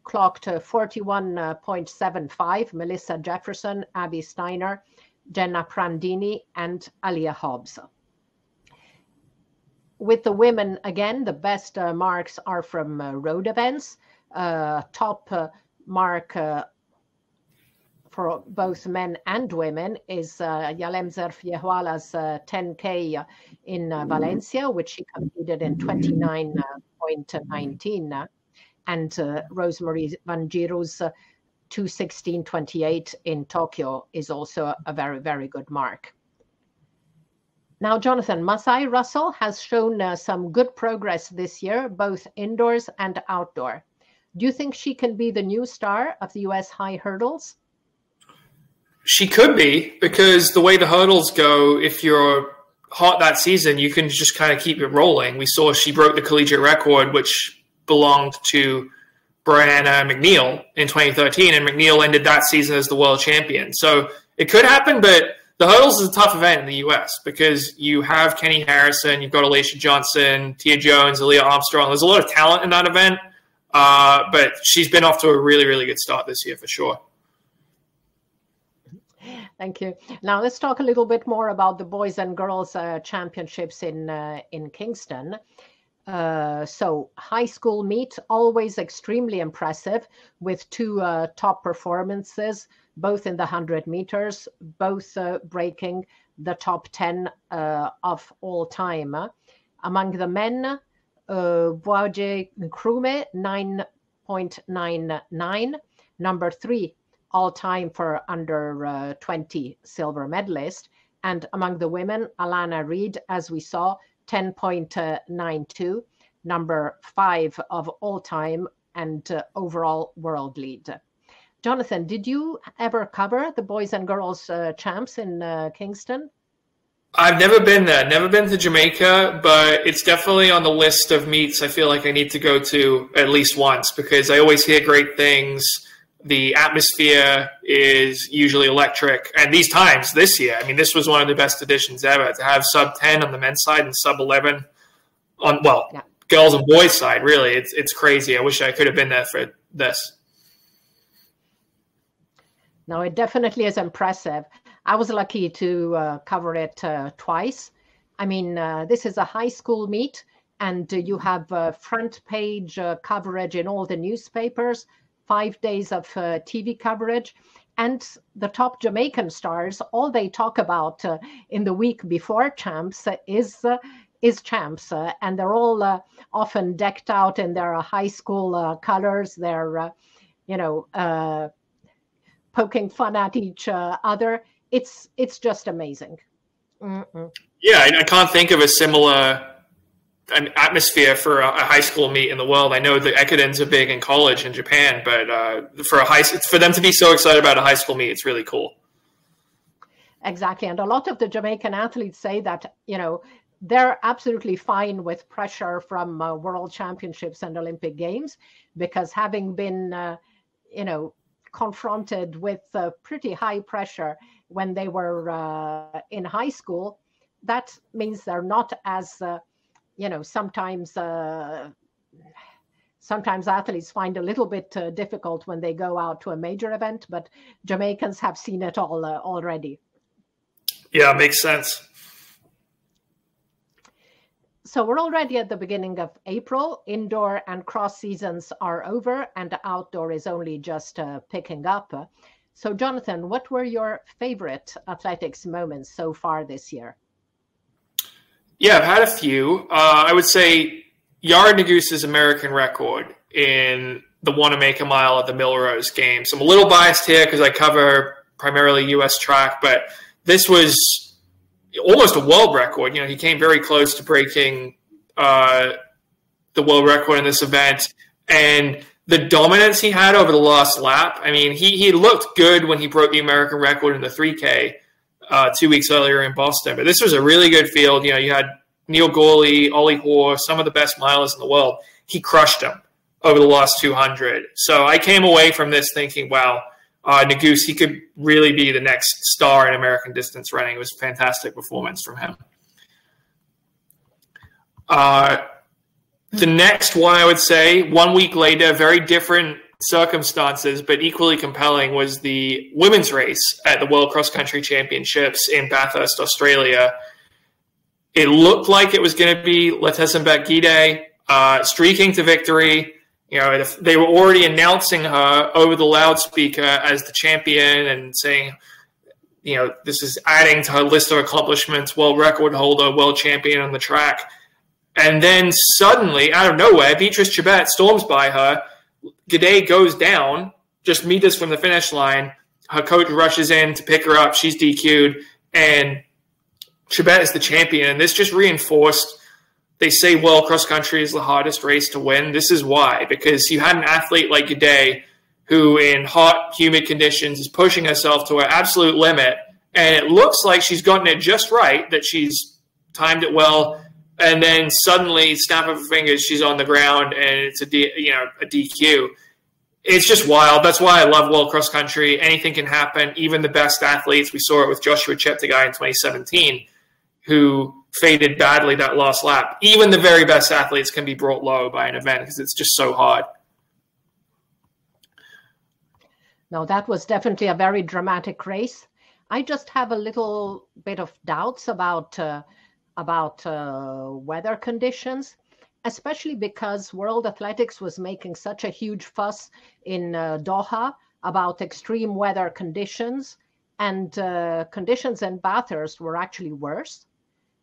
clocked 41.75. Melissa Jefferson, Abby Steiner, Jenna Prandini, and Alia Hobbs. With the women, again, the best marks are from road events. Top mark for both men and women is Yalemzer Fiehuala's 10K in Valencia, which she completed in 29.19. And Rosemary Van Giro's 2:16.28 in Tokyo is also a very, very good mark. Now, Jonathan, Masai Russell has shown some good progress this year, both indoors and outdoor. Do you think she can be the new star of the US high hurdles? She could be, because the way the hurdles go, if you're hot that season, you can just kind of keep it rolling. We saw she broke the collegiate record, which belonged to Brianna McNeil in 2013, and McNeil ended that season as the world champion. So it could happen, but the hurdles is a tough event in the U.S. because you have Kenny Harrison, you've got Alicia Johnson, Tia Jones, Aaliyah Armstrong. There's a lot of talent in that event, but she's been off to a really, really good start this year for sure. Thank you. Now let's talk a little bit more about the Boys and Girls Championships in Kingston. So high school meet, always extremely impressive, with 2 top performances, both in the 100 meters, both breaking the top 10 of all time. Among the men, Boaje Nkrume, 9.99, number 3 all time for under 20 silver medalist. And among the women, Alana Reid, as we saw, 10.92, number 5 of all time and overall world lead. Jonathan, did you ever cover the Boys and Girls Champs in Kingston? I've never been there, never been to Jamaica, but it's definitely on the list of meets I feel like I need to go to at least once, because I always hear great things. The atmosphere is usually electric. And these times this year, I mean, this was one of the best editions ever to have sub 10 on the men's side and sub 11 on, girls and boys side. Really, it's crazy. I wish I could have been there for this. No, it definitely is impressive. I was lucky to cover it twice. I mean, this is a high school meet, and you have front page coverage in all the newspapers, 5 days of TV coverage, and the top Jamaican stars, all they talk about in the week before champs is champs, and they're all often decked out in their high school colors. They're, poking fun at each other. It's just amazing. Mm-mm. Yeah, I can't think of a similar atmosphere for a high school meet in the world. I know the Ekidens are big in college in Japan, but for them to be so excited about a high school meet, it's really cool. Exactly. And a lot of the Jamaican athletes say that, they're absolutely fine with pressure from world championships and Olympic Games, because having been, confronted with pretty high pressure when they were in high school, that means they're not as sometimes athletes find a little bit difficult when they go out to a major event, but Jamaicans have seen it all already. Yeah, makes sense. So we're already at the beginning of April. Indoor and cross seasons are over, and outdoor is only just picking up. So Jonathan, what were your favorite athletics moments so far this year? Yeah, I've had a few. I would say Yara Nagus's American record in the Wanamaker Mile at the Millrose Games. I'm a little biased here because I cover primarily U.S. track, but this was almost a world record. You know, he came very close to breaking the world record in this event. And the dominance he had over the last lap, I mean, he looked good when he broke the American record in the 3K 2 weeks earlier in Boston. But this was a really good field. You know, you had Neil Gorley, Ollie Hoare, some of the best milers in the world. He crushed them over the last 200. So I came away from this thinking, wow, Nagus, he could really be the next star in American distance running. It was a fantastic performance from him. The next one, I would say, 1 week later, very different circumstances, but equally compelling, was the women's race at the World Cross Country Championships in Bathurst, Australia. It looked like it was going to be Letesenbet-Gidey streaking to victory. You know, they were already announcing her over the loudspeaker as the champion and saying, you know, this is adding to her list of accomplishments, world record holder, world champion on the track. And then suddenly, out of nowhere, Beatrice Chebet storms by her. Gidey goes down just meters from the finish line. Her coach rushes in to pick her up. She's DQ'd. And Chebet is the champion. And this just reinforced, they say world cross country is the hardest race to win. This is why. Because you had an athlete like Gidey who in hot, humid conditions is pushing herself to her absolute limit. And it looks like she's gotten it just right, that she's timed it well. And then suddenly, snap of her fingers, she's on the ground, and it's a DQ. It's just wild. That's why I love world cross country. Anything can happen. Even the best athletes. We saw it with Joshua Cheptegei in 2017, who faded badly that last lap. Even the very best athletes can be brought low by an event because it's just so hard. No, that was definitely a very dramatic race. I just have a little bit of doubts about weather conditions, especially because World Athletics was making such a huge fuss in Doha about extreme weather conditions, and conditions in Bathurst were actually worse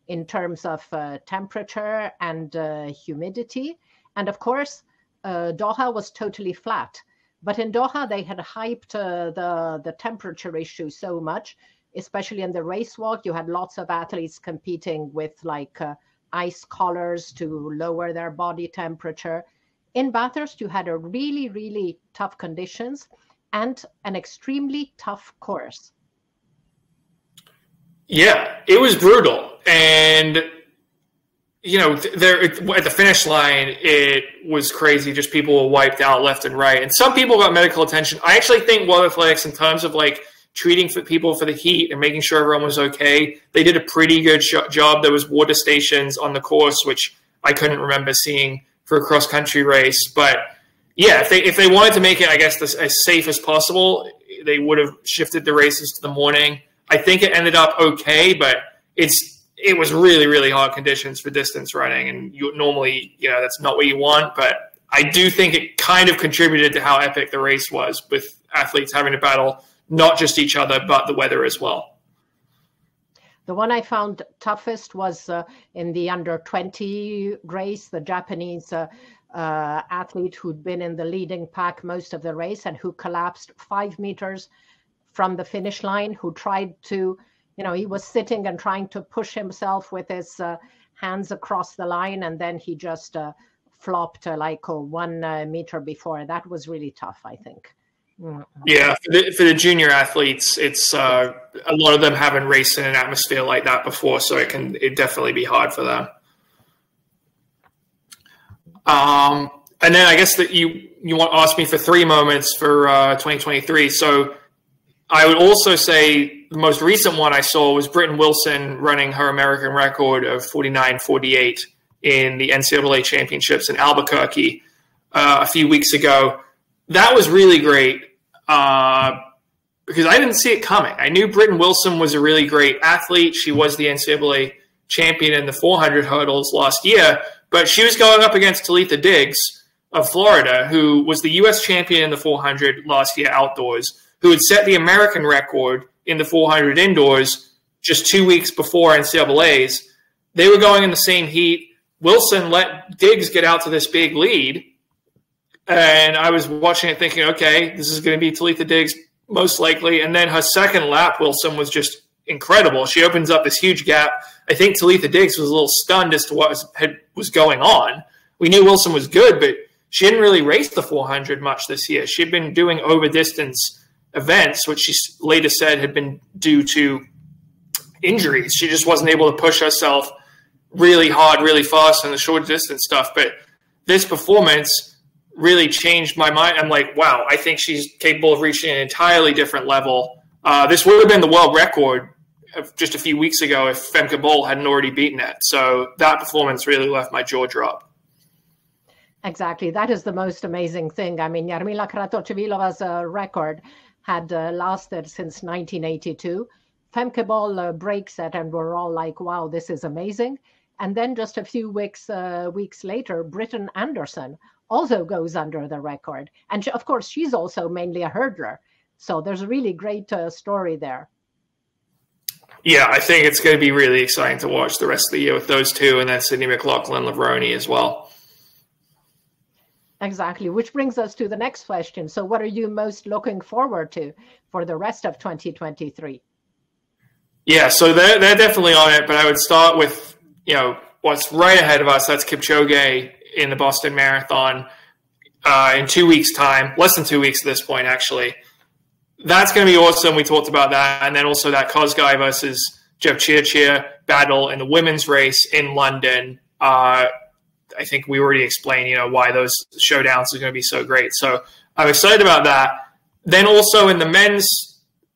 in terms of temperature and humidity. And of course, Doha was totally flat. But in Doha, they had hyped the temperature issue so much, especially in the race walk. You had lots of athletes competing with like ice collars to lower their body temperature. In Bathurst, you had a really, really tough conditions and an extremely tough course. Yeah, it was brutal. And, you know, there at the finish line, it was crazy. Just people were wiped out left and right. And some people got medical attention. I actually think World Athletics, in terms of like treating people for the heat and making sure everyone was okay, they did a pretty good job. There was water stations on the course, which I couldn't remember seeing for a cross-country race. But yeah, if they wanted to make it, I guess, as safe as possible, they would have shifted the races to the morning. I think it ended up okay, but it was really, really hard conditions for distance running, and normally, you know, that's not what you want. But I do think it kind of contributed to how epic the race was, with athletes having to battle not just each other, but the weather as well. The one I found toughest was in the under-20 race, the Japanese athlete who'd been in the leading pack most of the race and who collapsed 5 meters from the finish line, who tried to, you know, he was sitting and trying to push himself with his hands across the line, and then he just flopped like 1 meter before. That was really tough, I think. Yeah, for the junior athletes, it's a lot of them haven't raced in an atmosphere like that before, so it definitely be hard for them. And then I guess that you want to ask me for 3 moments for 2023. So I would also say the most recent one I saw was Britton Wilson running her American record of 49.48 in the NCAA championships in Albuquerque a few weeks ago. That was really great because I didn't see it coming. I knew Britton Wilson was a really great athlete. She was the NCAA champion in the 400 hurdles last year, but she was going up against Talitha Diggs of Florida, who was the U.S. champion in the 400 last year outdoors, who had set the American record in the 400 indoors just 2 weeks before NCAA's. They were going in the same heat. Wilson let Diggs get out to this big lead. And I was watching it thinking, okay, this is going to be Talitha Diggs most likely. And then her second lap, Wilson was just incredible. She opens up this huge gap. I think Talitha Diggs was a little stunned as to what was going on. We knew Wilson was good, but she didn't really race the 400 much this year. She'd been doing over distance events, which she later said had been due to injuries. She just wasn't able to push herself really hard, really fast in the short distance stuff. But this performance really changed my mind. I'm like, wow, I think she's capable of reaching an entirely different level. This would have been the world record of just a few weeks ago if Femke Bol hadn't already beaten it. So that performance really left my jaw drop. Exactly. That is the most amazing thing. I mean, Jarmila Kratochvilova's record had lasted since 1982. Femke Bol breaks it, and we're all like, wow, this is amazing. And then just a few weeks later, Britton Anderson also goes under the record. And of course, she's also mainly a hurdler. So there's a really great story there. Yeah, I think it's going to be really exciting to watch the rest of the year with those two, and then Sydney McLaughlin-Levrone as well. Exactly, which brings us to the next question. So what are you most looking forward to for the rest of 2023? Yeah, so they're definitely on it, but I would start with, what's right ahead of us. That's Kipchoge in the Boston Marathon in 2 weeks' time, less than 2 weeks at this point, actually. That's going to be awesome. We talked about that. And then also that Kosgei versus Jeff Chirchir battle in the women's race in London. I think we already explained, why those showdowns are going to be so great. So I'm excited about that. Then also in the men's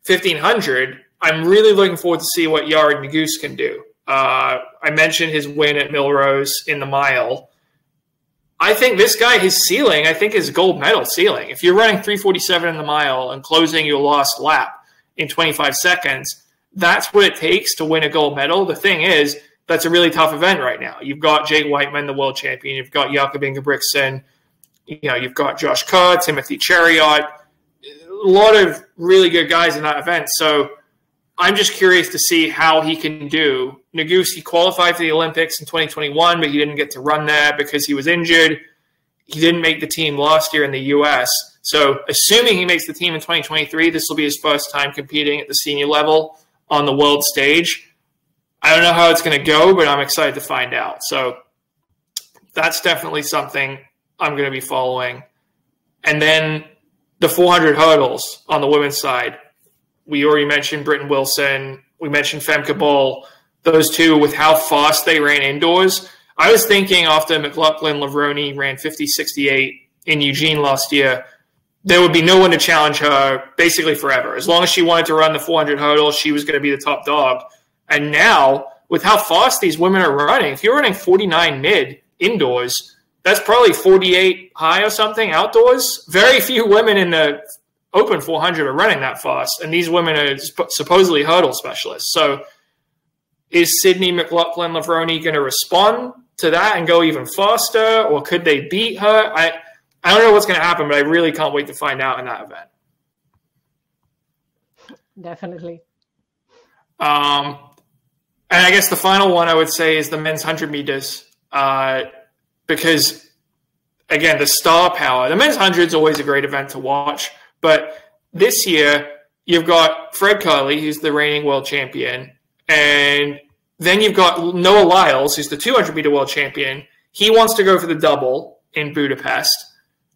1500, I'm really looking forward to see what Yared Nuguse can do. I mentioned his win at Millrose in the mile. I think this guy, his ceiling, I think is gold medal ceiling. If you're running 3:47 in the mile and closing your last lap in 25 seconds, that's what it takes to win a gold medal. The thing is, that's a really tough event right now. You've got Jake Whiteman, the world champion. You've got Jakob Ingebrigtsen. You've got Josh Kerr, Timothy Cheruiyot. A lot of really good guys in that event. So I'm just curious to see how he can do. Nuguse, he qualified for the Olympics in 2021, but he didn't get to run there because he was injured. He didn't make the team last year in the U.S. So assuming he makes the team in 2023, this will be his first time competing at the senior level on the world stage. I don't know how it's going to go, but I'm excited to find out. So that's definitely something I'm going to be following. And then the 400 hurdles on the women's side. We already mentioned Britton Wilson. We mentioned Femke Bol. Those two, with how fast they ran indoors. I was thinking after McLaughlin-Levrone ran 50.68 in Eugene last year, there would be no one to challenge her basically forever. As long as she wanted to run the 400 hurdles, she was going to be the top dog. And now, with how fast these women are running, if you're running 49 mid indoors, that's probably 48 high or something outdoors. Very few women in the open 400 are running that fast, and these women are supposedly hurdle specialists. So is Sydney McLaughlin-Levrone going to respond to that and go even faster, or could they beat her? I don't know what's going to happen, but I really can't wait to find out in that event. Definitely. And I guess the final one I would say is the men's 100 meters, because, again, the star power. The men's 100 is always a great event to watch, but this year you've got Fred Kerley, who's the reigning world champion, and then you've got Noah Lyles, who's the 200-meter world champion. He wants to go for the double in Budapest.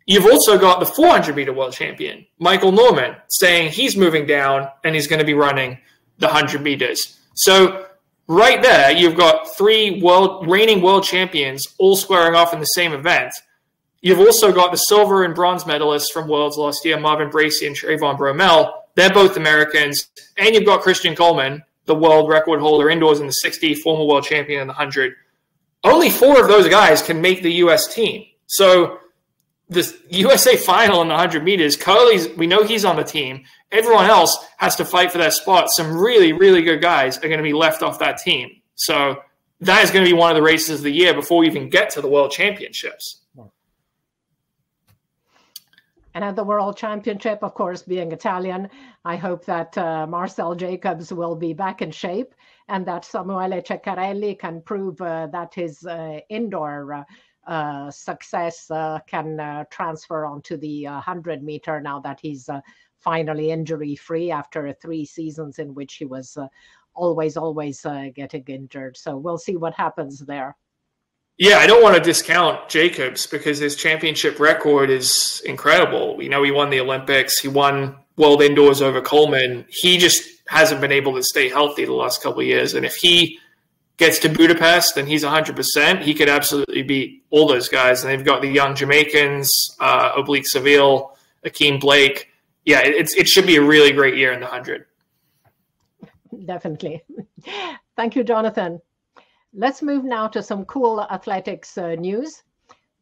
You've also got the 400-meter world champion, Michael Norman, saying he's moving down and he's going to be running the 100 meters. So right there, you've got three reigning world champions all squaring off in the same event. You've also got the silver and bronze medalists from Worlds last year, Marvin Bracey and Trayvon Bromell. They're both Americans. And you've got Christian Coleman, the world record holder indoors in the 60, former world champion in the 100. Only 4 of those guys can make the U.S. team. So the USA final in the 100 meters, Curley's, we know he's on the team. Everyone else has to fight for their spot. Some really, really good guys are going to be left off that team. So that is going to be one of the races of the year before we even get to the World Championships. And at the World Championship, of course, being Italian, I hope that Marcel Jacobs will be back in shape. and that Samuele Ceccarelli can prove that his indoor success can transfer onto the 100-meter now that he's finally injury-free after 3 seasons in which he was always getting injured. So we'll see what happens there. Yeah, I don't want to discount Jacobs because his championship record is incredible. We know he won the Olympics. He won World Indoors over Coleman. He just hasn't been able to stay healthy the last couple of years. And if he gets to Budapest and he's 100%, he could absolutely beat all those guys. And they've got the young Jamaicans, Oblique Seville, Akeem Blake. Yeah, it should be a really great year in the 100. Definitely. Thank you, Jonathan. Let's move now to some cool athletics news.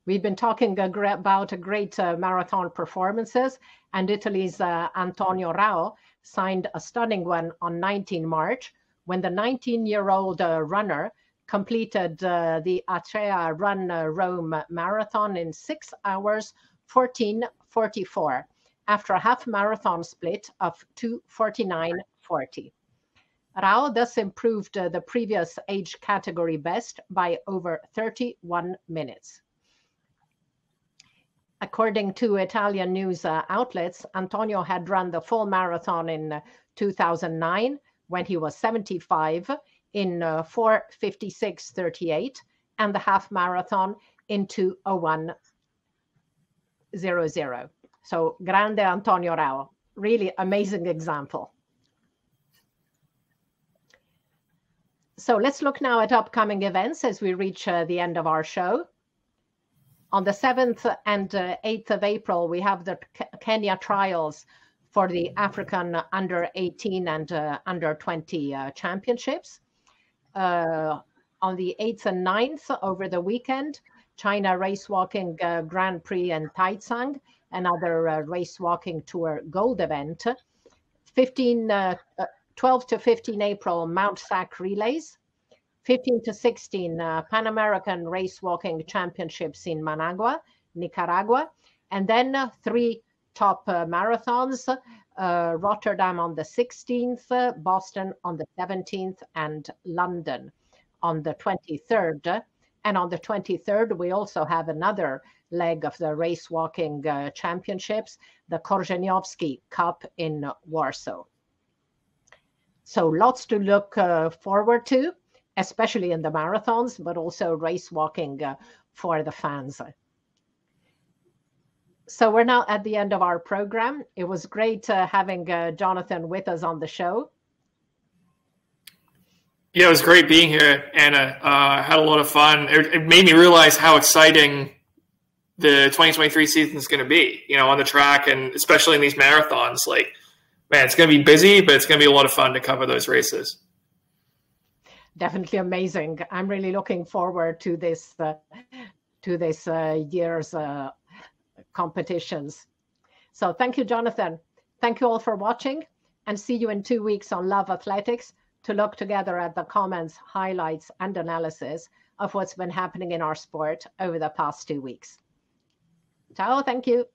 We've been talking about great marathon performances, and Italy's Antonio Rao signed a stunning one on 19 March when the 19-year-old runner completed the Acea Run Rome Marathon in 6 hours, 14:44, after a half marathon split of 2:49:40. Rao thus improved the previous age category best by over 31 minutes. According to Italian news outlets, Antonio had run the full marathon in 2009 when he was 75 in 4:56:38 and the half marathon in 2:01:00. So, grande Antonio Rao, really amazing example. So let's look now at upcoming events as we reach the end of our show. On the 7th and 8th of April, we have the Kenya trials for the African under-18 and under-20 championships. On the 8th and 9th, over the weekend, China Race Walking Grand Prix in Taizang, another Race Walking Tour Gold event. 12 to 15 April, Mount Sac Relays. 15 to 16, Pan American Race Walking Championships in Managua, Nicaragua. And then 3 top marathons, Rotterdam on the 16th, Boston on the 17th, and London on the 23rd. And on the 23rd, we also have another leg of the Race Walking Championships, the Korzeniowski Cup in Warsaw. So lots to look forward to, especially in the marathons, but also race walking for the fans. So we're now at the end of our program. It was great having Jonathan with us on the show. Yeah, it was great being here, Anna. I had a lot of fun. It made me realize how exciting the 2023 season is going to be, on the track, and especially in these marathons. Like, man, it's going to be busy, but it's going to be a lot of fun to cover those races. Definitely amazing. I'm really looking forward to this year's competitions. So thank you, Jonathan. Thank you all for watching, and see you in 2 weeks on Love Athletics to look together at the comments, highlights, and analysis of what's been happening in our sport over the past 2 weeks. Ciao, thank you.